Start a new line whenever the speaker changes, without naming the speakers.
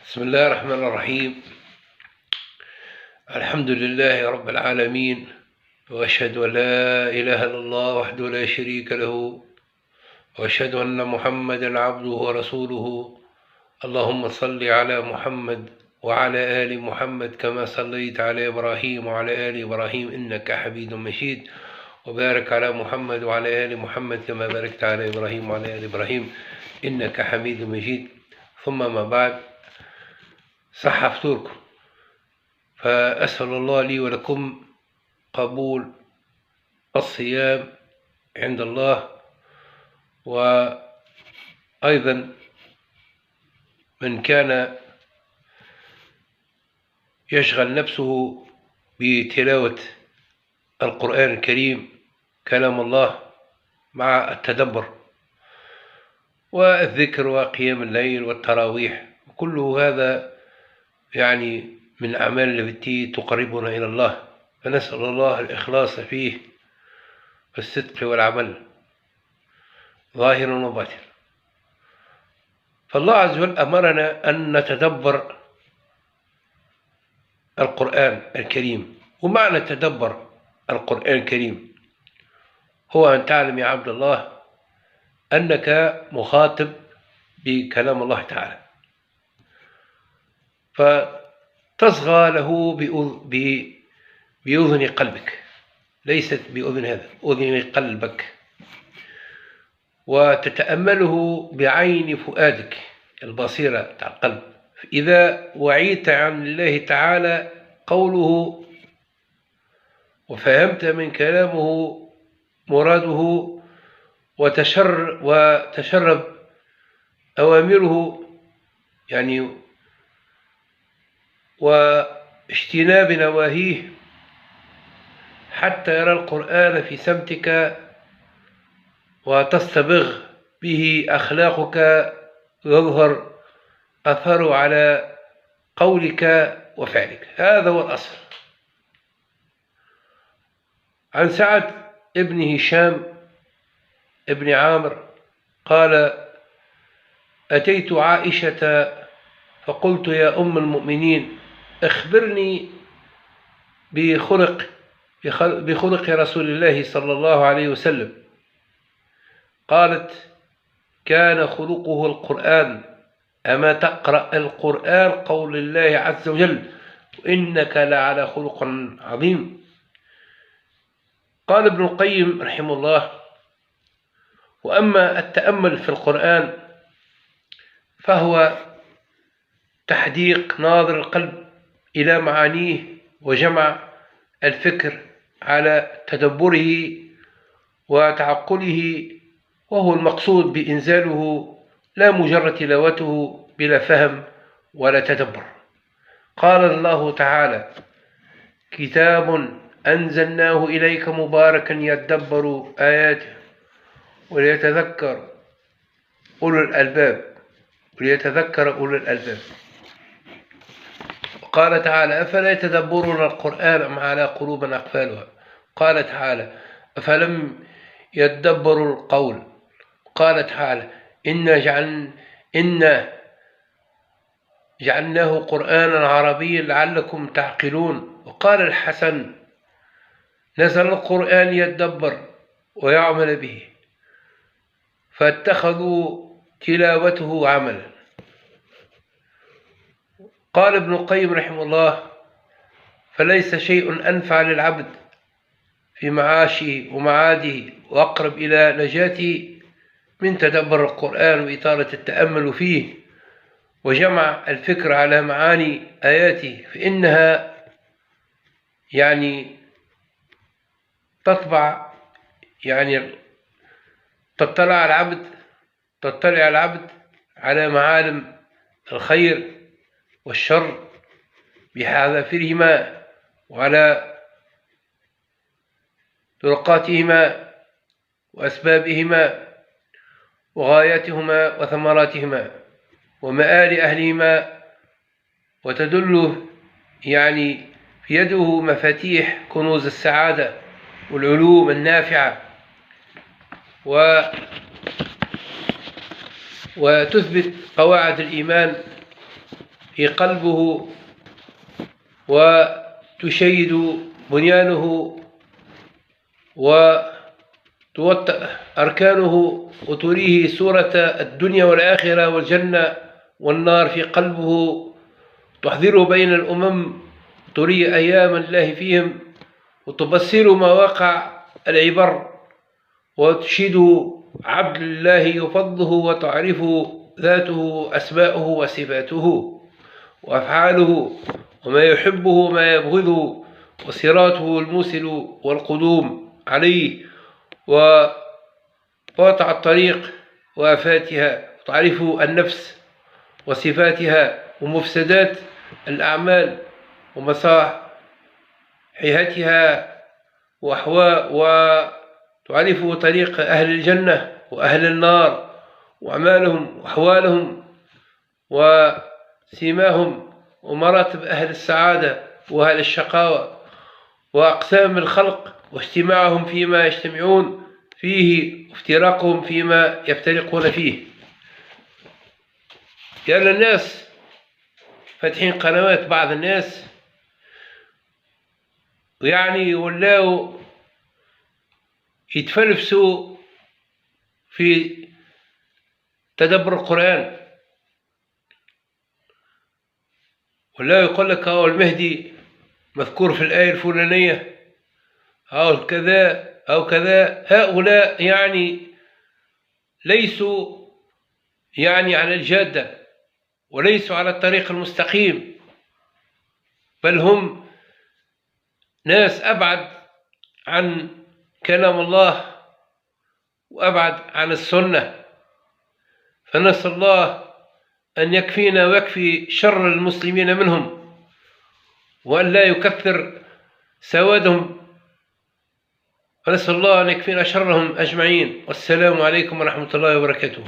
بسم الله الرحمن الرحيم. الحمد لله رب العالمين، وأشهد أن لا إله إلا الله وحده لا شريك له، وأشهد أن محمدا عبده ورسوله. اللهم صل على محمد وعلى آل محمد كما صليت على إبراهيم وعلى آل إبراهيم إنك حميد مجيد، وبارك على محمد وعلى آل محمد كما باركت على إبراهيم وعلى آل إبراهيم إنك حميد مجيد. ثم ما بعد، صح فطوركم، فأسأل الله لي ولكم قبول الصيام عند الله. وأيضا من كان يشغل نفسه بتلاوة القرآن الكريم كلام الله مع التدبر والذكر وقيام الليل والتراويح، كل هذا يعني من الأعمال التي تقربنا إلى الله، فنسأل الله الإخلاص فيه والصدق والعمل ظاهرا وباطنا. فالله عز وجل أمرنا أن نتدبر القرآن الكريم. ومعنى تدبر القرآن الكريم هو أن تعلم يا عبد الله أنك مخاطب بكلام الله تعالى، فتصغى له بأذن قلبك، ليست بأذن هذا، أذن قلبك، وتتأمله بعين فؤادك، البصيرة بتاع القلب. إذا وعيت عن الله تعالى قوله وفهمت من كلامه مراده وتشرب أوامره يعني واجتناب نواهيه، حتى يرى القرآن في سمتك وتصطبغ به أخلاقك ويظهر أثره على قولك وفعلك. هذا هو الأصل. عن سعد ابن هشام ابن عامر قال: أتيت عائشة فقلت: يا أم المؤمنين، اخبرني بخلق رسول الله صلى الله عليه وسلم. قالت: كان خلقه القرآن. أما تقرأ القرآن قول الله عز وجل: وإنك لعلى خلق عظيم. قال ابن القيم رحمه الله: وأما التأمل في القرآن فهو تحديق ناظر القلب إلى معانيه وجمع الفكر على تدبره وتعقله، وهو المقصود بإنزاله، لا مجرد تلاوته بلا فهم ولا تدبر. قال الله تعالى: كتاب أنزلناه إليك مباركا يدبروا آياته وليتذكر أولو الألباب. قال تعالى: أفلا يتدبرون القرآن أم على قلوب أقفالها. قال تعالى: أفلم يدبروا القول. قال تعالى: إنا جعلناه قرآنا عربيا لعلكم تعقلون. وقال الحسن: نزل القرآن يدبر ويعمل به، فاتخذوا تلاوته عملا. قال ابن القيم رحمه الله: فليس شيء أنفع للعبد في معاشه ومعاده وأقرب إلى نجاته من تدبر القرآن وإطالة التأمل فيه وجمع الفكر على معاني آياته، فإنها يعني تطلع العبد على معالم الخير والشر بحذافيرهما وعلى طرقاتهما وأسبابهما وغاياتهما وثمراتهما ومآل أهلهما، وتدل يعني في يده مفاتيح كنوز السعادة والعلوم النافعة، وتثبت قواعد الإيمان في قلبه وتشيد بنيانه وتوطأ أركانه وتريه صورة الدنيا والآخرة والجنة والنار في قلبه، تحضره بين الأمم، تري أيام الله فيهم، وتبصر مواقع العبر، وتشهد عبد الله يفضله وتعرف ذاته أسماءه وصفاته وأفعاله وما يحبه وما يبغضه وصراطه الموصل والقدوم عليه وقاطع الطريق وآفاتها، تعرف النفس وصفاتها ومفسدات الأعمال ومصاحبها وتعرف طريق أهل الجنة وأهل النار وأعمالهم وأحوالهم وسيماهم ومراتب أهل السعادة وأهل الشقاوة وأقسام الخلق واجتماعهم فيما يجتمعون فيه وافتراقهم فيما يفترقون فيه. كان الناس فاتحين قنوات، بعض الناس يعني ولاو يتفلسوا في تدبر القرآن، ولا يقول لك هو المهدي مذكور في الآية الفلانية أو كذا أو كذا. هؤلاء يعني ليسوا يعني على الجادة وليسوا على الطريق المستقيم، بل هم ناس أبعد عن كلام الله وأبعد عن السنة. فنسأل الله أن يكفينا ويكفي شر المسلمين منهم، وأن لا يكثر سوادهم، ونسأل الله أن يكفينا شرهم أجمعين. والسلام عليكم ورحمة الله وبركاته.